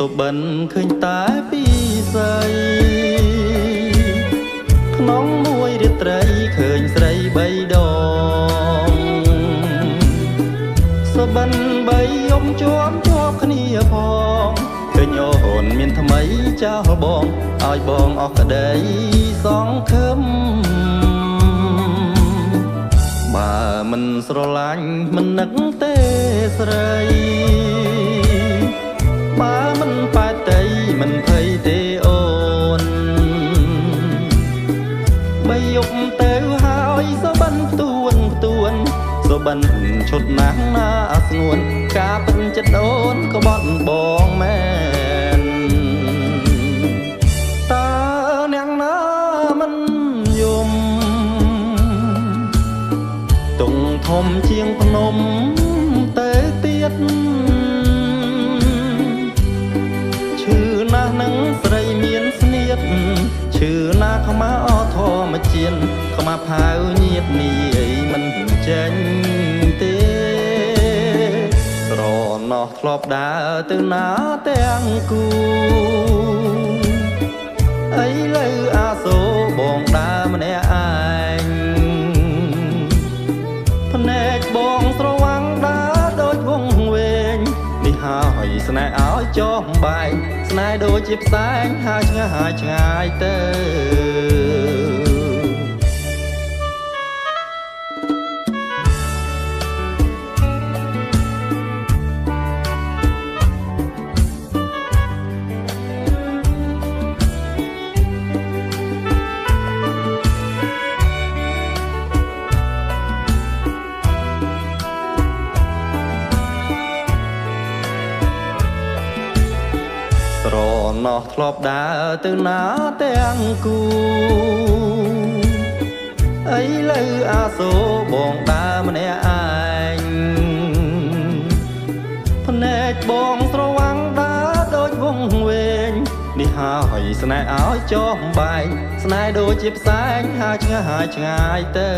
សុបិនឃើញតែពីស្រីក្នុងមួយរាត្រីឃើញស្រីបីដងសុបិនបីយំជាប់គ្នាផងឃើញអូនមានថ្មីចោលបងឲ្យបងអស់ក្តីសងខឹមបើមិនស្រឡាញ់មិននឹកទេស្រីបើមិនប៉ែតៃមិនភ័យទេអូនបីយប់ទៅហើយសុបិនផ្ទួនសុបិនឈុតណាស់ណាស្ងួនការពិតចិត្តអូនក៏បត់បងមែនតើអ្នកណាមិនយំទុងធំជាងភ្នំទៅទៀតឈឺណាស់នឹងស្រីមានស្នៀតឈឺណាស់ខ្មៅអធម្មជាតិខ្មៅផៅញាតនេះមិនចេញទេស្រណោះធ្លាប់ដើរទៅណាទាំងគូឥឡូវអាសូរបងដើរម្នាក់ឯងភ្នែកបងស្រវាំងដើរដូចវងវែងនេះហើយស្នេហ៍ឲ្យចោះបែកស្នេហ៍ដូចជាផ្សែងហើយឆ្ងាយទៅស្រណោះធ្លាប់ដើរទៅណាទាំងគូឥឡូវអាសូរបងដើរម្នាក់ឯងភ្នែកបងស្រវាំងដើរដូចវងវែងនេះហើយស្នេហ៍ឲ្យចោះបែកស្នេហ៍ដូចជាផ្សែងហើយឆ្ងាយទៅ